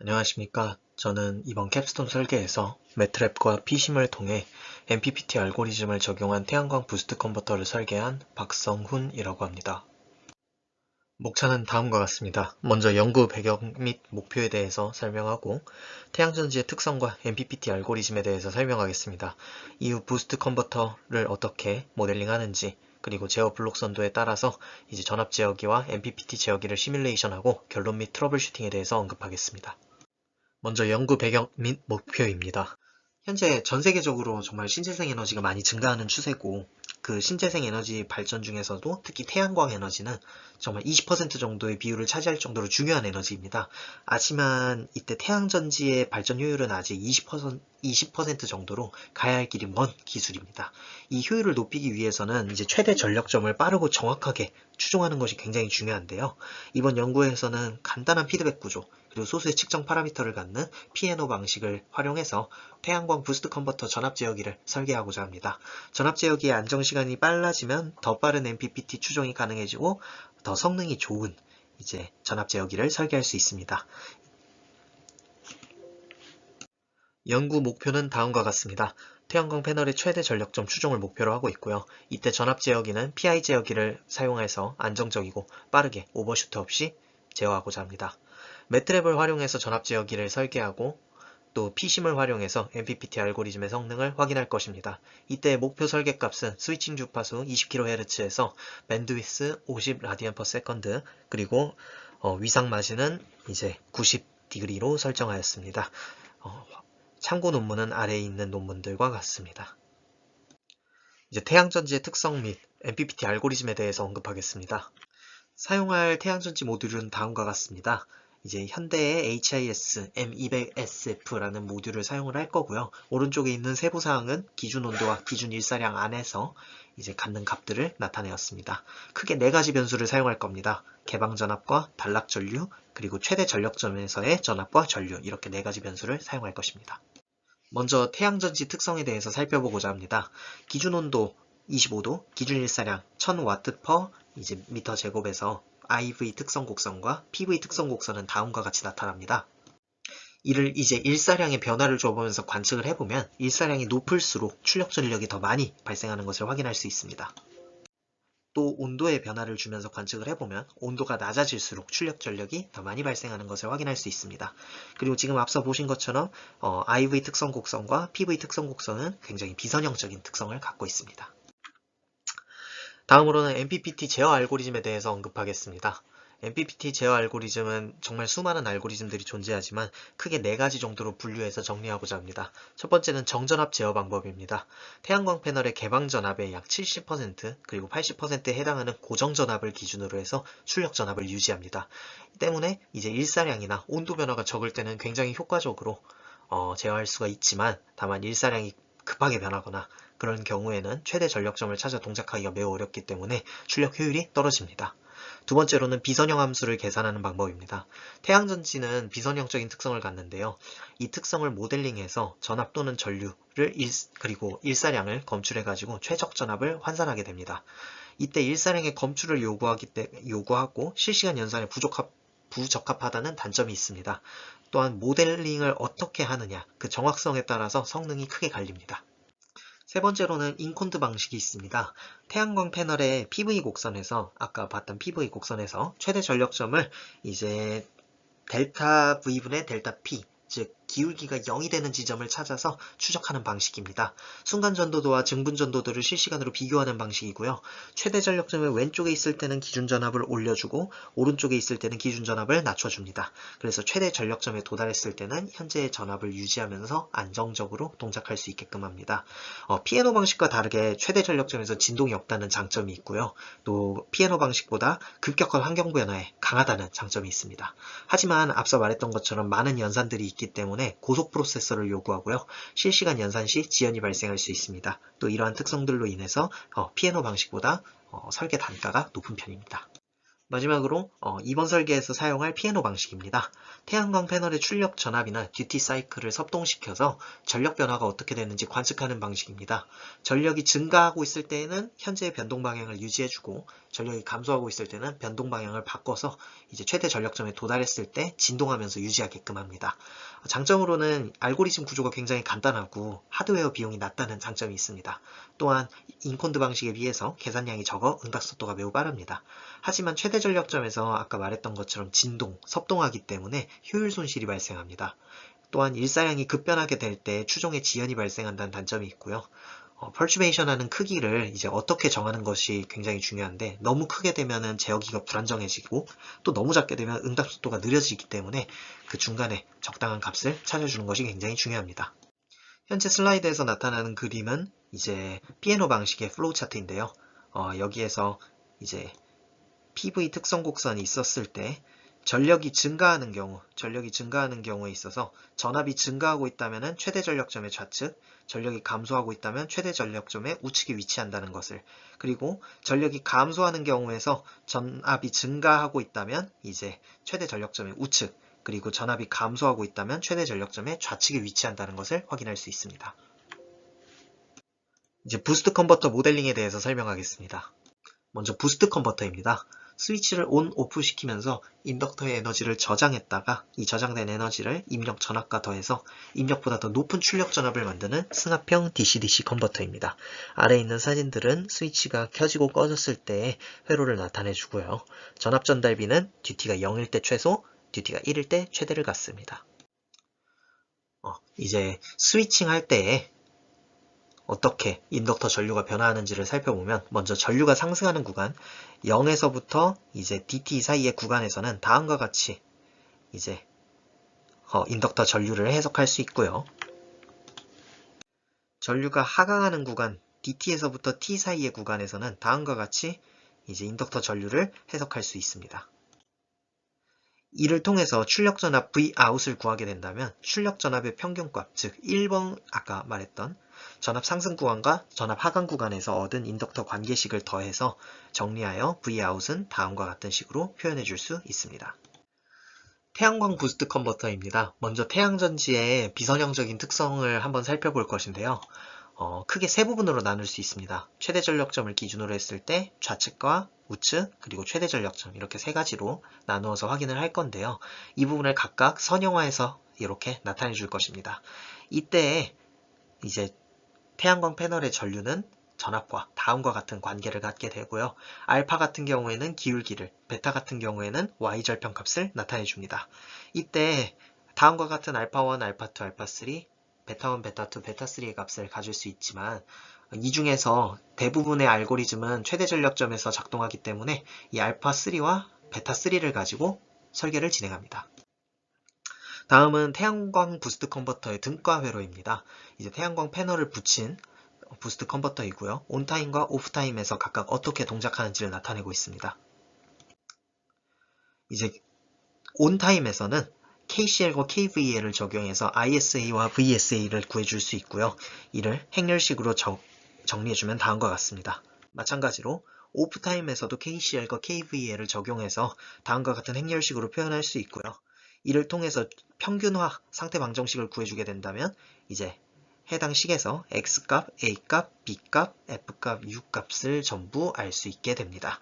안녕하십니까. 저는 이번 캡스톤 설계에서 매트랩과 P심을 통해 MPPT 알고리즘을 적용한 태양광 부스트 컨버터를 설계한 박성훈이라고 합니다. 목차는 다음과 같습니다. 먼저 연구 배경 및 목표에 대해서 설명하고 태양전지의 특성과 MPPT 알고리즘에 대해서 설명하겠습니다. 이후 부스트 컨버터를 어떻게 모델링하는지, 그리고 제어 블록 선도에 따라서 이제 전압 제어기와 MPPT 제어기를 시뮬레이션하고 결론 및 트러블 슈팅에 대해서 언급하겠습니다. 먼저 연구 배경 및 목표입니다. 현재 전 세계적으로 정말 신재생 에너지가 많이 증가하는 추세고, 그 신재생 에너지 발전 중에서도 특히 태양광 에너지는 정말 20% 정도의 비율을 차지할 정도로 중요한 에너지입니다. 하지만 이때 태양전지의 발전 효율은 아직 20% 정도로 가야 할 길이 먼 기술입니다. 이 효율을 높이기 위해서는 이제 최대 전력점을 빠르고 정확하게 추종하는 것이 굉장히 중요한데요. 이번 연구에서는 간단한 피드백 구조, 그리고 소수의 측정 파라미터를 갖는 PNO 방식을 활용해서 태양광 부스트 컨버터 전압 제어기를 설계하고자 합니다. 전압 제어기의 안정 시간이 빨라지면 더 빠른 MPPT 추종이 가능해지고 더 성능이 좋은 이제 전압 제어기를 설계할 수 있습니다. 연구 목표는 다음과 같습니다. 태양광 패널의 최대 전력점 추종을 목표로 하고 있고요. 이때 전압 제어기는 PI 제어기를 사용해서 안정적이고 빠르게 오버슈트 없이 제어하고자 합니다. 매트랩을 활용해서 전압 제어기를 설계하고 또 P심을 활용해서 MPPT 알고리즘의 성능을 확인할 것입니다. 이때 목표 설계 값은 스위칭 주파수 20kHz에서 밴드위스 50rad/s 그리고 위상 마진은 이제 90°로 설정하였습니다. 참고 논문은 아래에 있는 논문들과 같습니다. 이제 태양전지의 특성 및 MPPT 알고리즘에 대해서 언급하겠습니다. 사용할 태양전지 모듈은 다음과 같습니다. 이제 현대의 HIS M200SF라는 모듈을 사용을 할 거고요. 오른쪽에 있는 세부사항은 기준 온도와 기준 일사량 안에서 이제 갖는 값들을 나타내었습니다. 크게 네 가지 변수를 사용할 겁니다. 개방 전압과 단락 전류, 그리고 최대 전력점에서의 전압과 전류, 이렇게 네 가지 변수를 사용할 것입니다. 먼저 태양전지 특성에 대해서 살펴보고자 합니다. 기준 온도 25도, 기준 일사량 1000W per 이제 미터 제곱에서 IV 특성 곡선과 PV 특성 곡선은 다음과 같이 나타납니다. 이를 이제 일사량의 변화를 줘보면서 관측을 해보면 일사량이 높을수록 출력 전력이 더 많이 발생하는 것을 확인할 수 있습니다. 또 온도의 변화를 주면서 관측을 해보면 온도가 낮아질수록 출력 전력이 더 많이 발생하는 것을 확인할 수 있습니다. 그리고 지금 앞서 보신 것처럼 IV 특성 곡선과 PV 특성 곡선은 굉장히 비선형적인 특성을 갖고 있습니다. 다음으로는 MPPT 제어 알고리즘에 대해서 언급하겠습니다. MPPT 제어 알고리즘은 정말 수많은 알고리즘들이 존재하지만 크게 네 가지 정도로 분류해서 정리하고자 합니다. 첫 번째는 정전압 제어 방법입니다. 태양광 패널의 개방 전압의 약 70% 그리고 80%에 해당하는 고정 전압을 기준으로 해서 출력 전압을 유지합니다. 때문에 이제 일사량이나 온도 변화가 적을 때는 굉장히 효과적으로 제어할 수가 있지만, 다만 일사량이 급하게 변하거나 그런 경우에는 최대 전력점을 찾아 동작하기가 매우 어렵기 때문에 출력 효율이 떨어집니다. 두 번째로는 비선형 함수를 계산하는 방법입니다. 태양전지는 비선형적인 특성을 갖는데요. 이 특성을 모델링해서 전압 또는 전류를 그리고 일사량을 검출해가지고 최적 전압을 환산하게 됩니다. 이때 일사량의 검출을 요구하고 실시간 연산에 부적합하다는 단점이 있습니다. 또한 모델링을 어떻게 하느냐, 그 정확성에 따라서 성능이 크게 갈립니다. 세 번째로는 인콘드 방식이 있습니다. 태양광 패널의 PV 곡선에서, 아까 봤던 PV 곡선에서 최대 전력점을 이제 델타 V분의 델타 P, 즉 기울기가 0이 되는 지점을 찾아서 추적하는 방식입니다. 순간 전도도와 증분 전도도를 실시간으로 비교하는 방식이고요. 최대 전력점의 왼쪽에 있을 때는 기준 전압을 올려주고 오른쪽에 있을 때는 기준 전압을 낮춰줍니다. 그래서 최대 전력점에 도달했을 때는 현재의 전압을 유지하면서 안정적으로 동작할 수 있게끔 합니다. 피에노 방식과 다르게 최대 전력점에서 진동이 없다는 장점이 있고요. 또 피에노 방식보다 급격한 환경 변화에 강하다는 장점이 있습니다. 하지만 앞서 말했던 것처럼 많은 연산들이 있기 때문에 고속 프로세서를 요구하고요. 실시간 연산 시 지연이 발생할 수 있습니다. 또 이러한 특성들로 인해서 피에노 방식보다 설계 단가가 높은 편입니다. 마지막으로 이번 설계에서 사용할 피아노 방식입니다. 태양광 패널의 출력 전압이나 듀티 사이클을 섭동시켜서 전력 변화가 어떻게 되는지 관측하는 방식입니다. 전력이 증가하고 있을 때에는 현재의 변동 방향을 유지해주고 전력이 감소하고 있을 때는 변동 방향을 바꿔서 이제 최대 전력점에 도달했을 때 진동하면서 유지하게끔 합니다. 장점으로는 알고리즘 구조가 굉장히 간단하고 하드웨어 비용이 낮다는 장점이 있습니다. 또한 인콘드 방식에 비해서 계산량이 적어 응답 속도가 매우 빠릅니다. 하지만 최대 전력점에서 아까 말했던 것처럼 진동, 섭동하기 때문에 효율 손실이 발생합니다. 또한 일사량이 급변하게 될 때 추종에 지연이 발생한다는 단점이 있고요. 펄추베이션하는 크기를 이제 어떻게 정하는 것이 굉장히 중요한데 너무 크게 되면은 제어기가 불안정해지고 또 너무 작게 되면 응답 속도가 느려지기 때문에 그 중간에 적당한 값을 찾아주는 것이 굉장히 중요합니다. 현재 슬라이드에서 나타나는 그림은 이제 피아노 방식의 플로우 차트인데요. 여기에서 이제 PV 특성 곡선이 있었을 때 전력이 증가하는 경우에 있어서 전압이 증가하고 있다면 최대 전력점의 좌측, 전력이 감소하고 있다면 최대 전력점의 우측에 위치한다는 것을, 그리고 전력이 감소하는 경우에서 전압이 증가하고 있다면 이제 최대 전력점의 우측, 그리고 전압이 감소하고 있다면 최대 전력점의 좌측에 위치한다는 것을 확인할 수 있습니다. 이제 부스트 컨버터 모델링에 대해서 설명하겠습니다. 먼저 부스트 컨버터입니다. 스위치를 온, 오프 시키면서 인덕터의 에너지를 저장했다가 이 저장된 에너지를 입력 전압과 더해서 입력보다 더 높은 출력 전압을 만드는 승합형 DC-DC 컨버터입니다. 아래에 있는 사진들은 스위치가 켜지고 꺼졌을 때의 회로를 나타내 주고요. 전압 전달비는 듀티가 0일 때 최소, 듀티가 1일 때 최대를 갖습니다. 이제 스위칭 할 때에 어떻게 인덕터 전류가 변화하는지를 살펴보면 먼저 전류가 상승하는 구간 0에서부터 이제 DT 사이의 구간에서는 다음과 같이 이제 인덕터 전류를 해석할 수 있고요. 전류가 하강하는 구간 DT에서부터 T 사이의 구간에서는 다음과 같이 이제 인덕터 전류를 해석할 수 있습니다. 이를 통해서 출력전압 Vout을 구하게 된다면 출력전압의 평균값, 즉 1번 아까 말했던 전압 상승 구간과 전압 하강 구간에서 얻은 인덕터 관계식을 더해서 정리하여 Vout은 다음과 같은 식으로 표현해 줄 수 있습니다. 태양광 부스트 컨버터입니다. 먼저 태양전지의 비선형적인 특성을 한번 살펴볼 것인데요. 크게 세 부분으로 나눌 수 있습니다. 최대 전력점을 기준으로 했을 때 좌측과 우측, 그리고 최대 전력점 이렇게 세 가지로 나누어서 확인을 할 건데요. 이 부분을 각각 선형화해서 이렇게 나타내 줄 것입니다. 이때 이제 태양광 패널의 전류는 전압과 다음과 같은 관계를 갖게 되고요. 알파 같은 경우에는 기울기를, 베타 같은 경우에는 Y절편값을 나타내 줍니다. 이때 다음과 같은 알파1, 알파2, 알파3, 베타1, 베타2, 베타3의 값을 가질 수 있지만 이 중에서 대부분의 알고리즘은 최대 전력점에서 작동하기 때문에 이 알파3와 베타3를 가지고 설계를 진행합니다. 다음은 태양광 부스트 컨버터의 등가 회로입니다. 이제 태양광 패널을 붙인 부스트 컨버터이고요. 온타임과 오프타임에서 각각 어떻게 동작하는지를 나타내고 있습니다. 이제 온타임에서는 KCL과 KVL을 적용해서 ISA와 VSA를 구해줄 수 있고요. 이를 행렬식으로 정리해주면 다음과 같습니다. 마찬가지로 오프타임에서도 KCL과 KVL을 적용해서 다음과 같은 행렬식으로 표현할 수 있고요. 이를 통해서 평균화 상태 방정식을 구해주게 된다면 이제 해당 식에서 X값, A값, B값, F값, U값을 전부 알 수 있게 됩니다.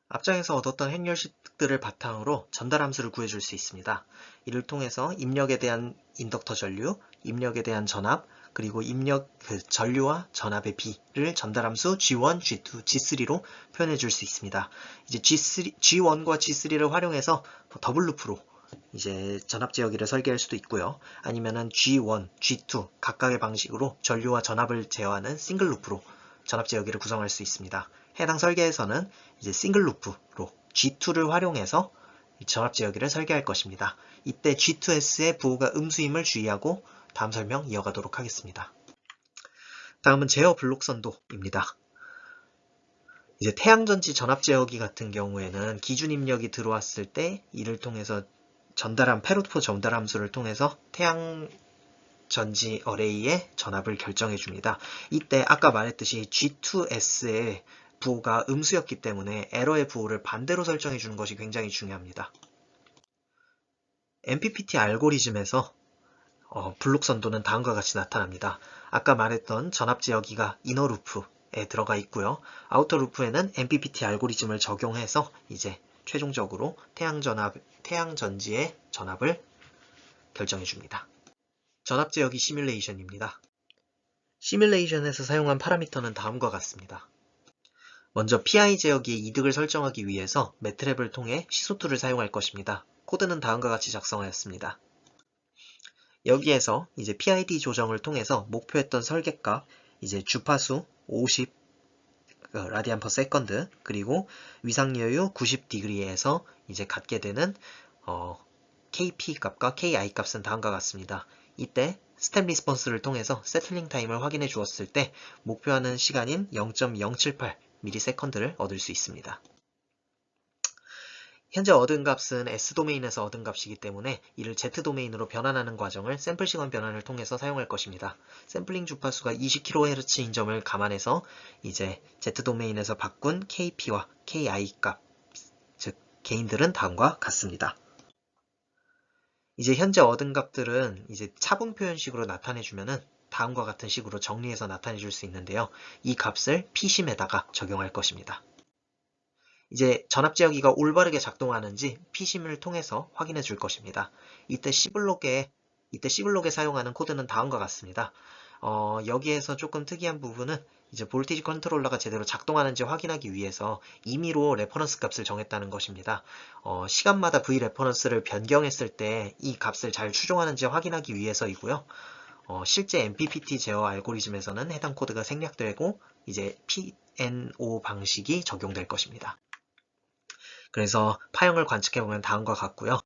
앞장에서 얻었던 행렬식들을 바탕으로 전달함수를 구해줄 수 있습니다. 이를 통해서 입력에 대한 인덕터 전류, 입력에 대한 전압, 그리고 입력 전류와 전압의 비를 전달함수 G1, G2, G3로 표현해 줄 수 있습니다. 이제 G1과 G3를 활용해서 더블 루프로 이제 전압 제어기를 설계할 수도 있고요. 아니면은 G1, G2 각각의 방식으로 전류와 전압을 제어하는 싱글 루프로 전압 제어기를 구성할 수 있습니다. 해당 설계에서는 이제 싱글 루프로 G2를 활용해서 전압 제어기를 설계할 것입니다. 이때 G2S의 부호가 음수임을 주의하고 다음 설명 이어가도록 하겠습니다. 다음은 제어 블록 선도입니다. 이제 태양전지 전압 제어기 같은 경우에는 기준 입력이 들어왔을 때 이를 통해서 페로토 전달 함수를 통해서 태양전지 어레이의 전압을 결정해 줍니다. 이때 아까 말했듯이 G2S의 부호가 음수였기 때문에 에러의 부호를 반대로 설정해 주는 것이 굉장히 중요합니다. MPPT 알고리즘에서 블록 선도는 다음과 같이 나타납니다. 아까 말했던 전압제 여기가 이너 루프에 들어가 있고요. 아우터 루프에는 MPPT 알고리즘을 적용해서 이제 최종적으로 태양전지의 전압을 결정해 줍니다. 전압제 여기 시뮬레이션입니다. 시뮬레이션에서 사용한 파라미터는 다음과 같습니다. 먼저 PI 제어기의 이득을 설정하기 위해서 매트랩을 통해 시소툴을 사용할 것입니다. 코드는 다음과 같이 작성하였습니다. 여기에서 이제 PID 조정을 통해서 목표했던 설계값, 이제 주파수 50 라디안 퍼 세컨드, 그리고 위상여유 90°에서 이제 갖게 되는 KP 값과 KI 값은 다음과 같습니다. 이때 스텝 리스폰스를 통해서 세틀링 타임을 확인해 주었을 때 목표하는 시간인 0.078ms를 얻을 수 있습니다. 현재 얻은 값은 S도메인에서 얻은 값이기 때문에 이를 Z도메인으로 변환하는 과정을 샘플 시간 변환을 통해서 사용할 것입니다. 샘플링 주파수가 20kHz인 점을 감안해서 이제 Z도메인에서 바꾼 KP와 KI 값, 즉 게인들은 다음과 같습니다. 이제 현재 얻은 값들은 이제 차분 표현식으로 나타내주면은 다음과 같은 식으로 정리해서 나타내 줄 수 있는데요. 이 값을 P심에다가 적용할 것입니다. 이제 전압제어기가 올바르게 작동하는지 P심을 통해서 확인해 줄 것입니다. 이때 C블록에 사용하는 코드는 다음과 같습니다. 여기에서 조금 특이한 부분은 이제 볼티지 컨트롤러가 제대로 작동하는지 확인하기 위해서 임의로 레퍼런스 값을 정했다는 것입니다. 시간마다 V 레퍼런스를 변경했을 때 이 값을 잘 추종하는지 확인하기 위해서이고요. 실제 MPPT 제어 알고리즘에서는 해당 코드가 생략되고 이제 PNO 방식이 적용될 것입니다. 그래서 파형을 관측해 보면 다음과 같고요.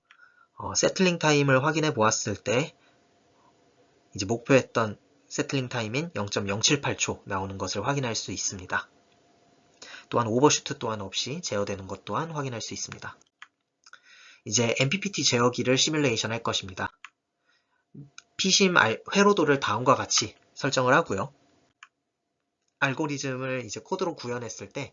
세틀링 타임을 확인해 보았을 때 이제 목표했던 세틀링 타임인 0.078초 나오는 것을 확인할 수 있습니다. 또한 오버슈트 또한 없이 제어되는 것 또한 확인할 수 있습니다. 이제 MPPT 제어기를 시뮬레이션 할 것입니다. P심 회로도를 다음과 같이 설정을 하고요. 알고리즘을 이제 코드로 구현했을 때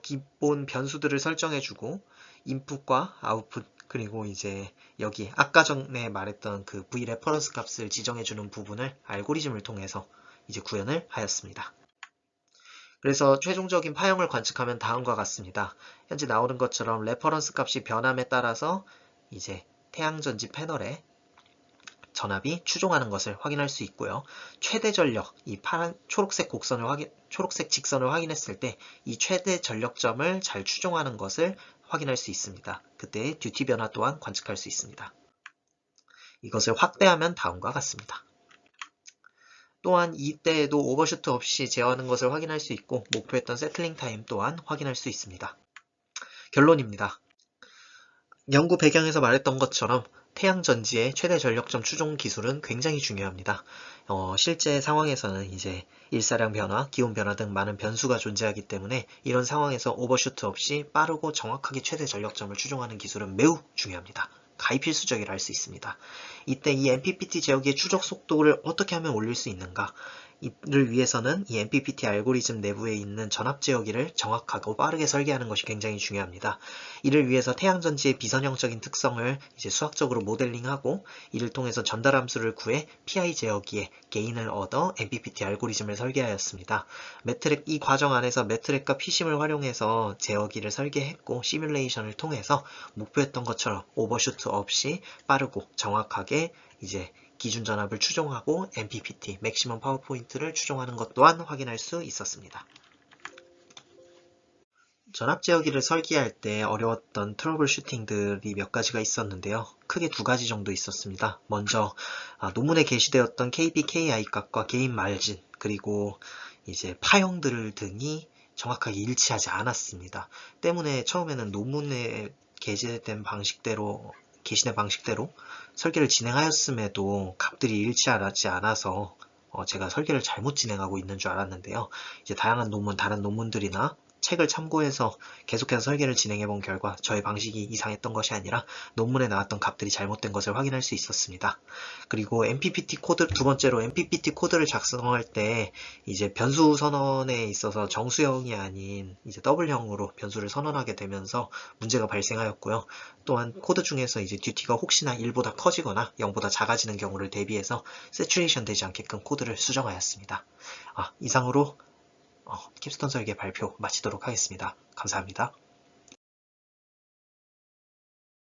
기본 변수들을 설정해주고 인풋과 아웃풋 그리고 이제 여기 아까 전에 말했던 그 V 레퍼런스 값을 지정해주는 부분을 알고리즘을 통해서 이제 구현을 하였습니다. 그래서 최종적인 파형을 관측하면 다음과 같습니다. 현재 나오는 것처럼 레퍼런스 값이 변함에 따라서 이제 태양전지 패널에 전압이 추종하는 것을 확인할 수 있고요. 최대 전력, 이 초록색 직선을 확인했을 때 이 최대 전력점을 잘 추종하는 것을 확인할 수 있습니다. 그때 듀티 변화 또한 관측할 수 있습니다. 이것을 확대하면 다음과 같습니다. 또한 이때에도 오버슈트 없이 제어하는 것을 확인할 수 있고 목표했던 세틀링 타임 또한 확인할 수 있습니다. 결론입니다. 연구 배경에서 말했던 것처럼 태양전지의 최대 전력점 추종 기술은 굉장히 중요합니다. 실제 상황에서는 이제 일사량 변화, 기온 변화 등 많은 변수가 존재하기 때문에 이런 상황에서 오버슈트 없이 빠르고 정확하게 최대 전력점을 추종하는 기술은 매우 중요합니다. 가히 필수적이라 할 수 있습니다. 이때 이 MPPT 제어기의 추적 속도를 어떻게 하면 올릴 수 있는가? 이를 위해서는 이 MPPT 알고리즘 내부에 있는 전압 제어기를 정확하고 빠르게 설계하는 것이 굉장히 중요합니다. 이를 위해서 태양전지의 비선형적인 특성을 이제 수학적으로 모델링하고 이를 통해서 전달 함수를 구해 PI 제어기의 게인을 얻어 MPPT 알고리즘을 설계하였습니다. 이 과정 안에서 매트랩과 P심을 활용해서 제어기를 설계했고 시뮬레이션을 통해서 목표했던 것처럼 오버슈트 없이 빠르고 정확하게 이제 기준 전압을 추종하고 MPPT, 맥시멈 파워 포인트를 추종하는 것 또한 확인할 수 있었습니다. 전압 제어기를 설계할 때 어려웠던 트러블 슈팅들이 몇 가지가 있었는데요. 크게 두 가지 정도 있었습니다. 먼저 논문에 게시되었던 KB, KI 값과 게인 말진 그리고 이제 파형들 등이 정확하게 일치하지 않았습니다. 때문에 처음에는 논문에 게시된 방식대로 설계를 진행하였음에도 값들이 일치하지 않아서 제가 설계를 잘못 진행하고 있는 줄 알았는데요. 이제 다양한 논문, 다른 논문들이나 책을 참고해서 계속해서 설계를 진행해 본 결과 저의 방식이 이상했던 것이 아니라 논문에 나왔던 값들이 잘못된 것을 확인할 수 있었습니다. 그리고 MPPT 코드, 두 번째로 MPPT 코드를 작성할 때 이제 변수 선언에 있어서 정수형이 아닌 이제 더블형으로 변수를 선언하게 되면서 문제가 발생하였고요. 또한 코드 중에서 이제 듀티가 혹시나 1보다 커지거나 0보다 작아지는 경우를 대비해서 세츄레이션 되지 않게끔 코드를 수정하였습니다. 이상으로 캡스톤 설계 발표 마치도록 하겠습니다. 감사합니다.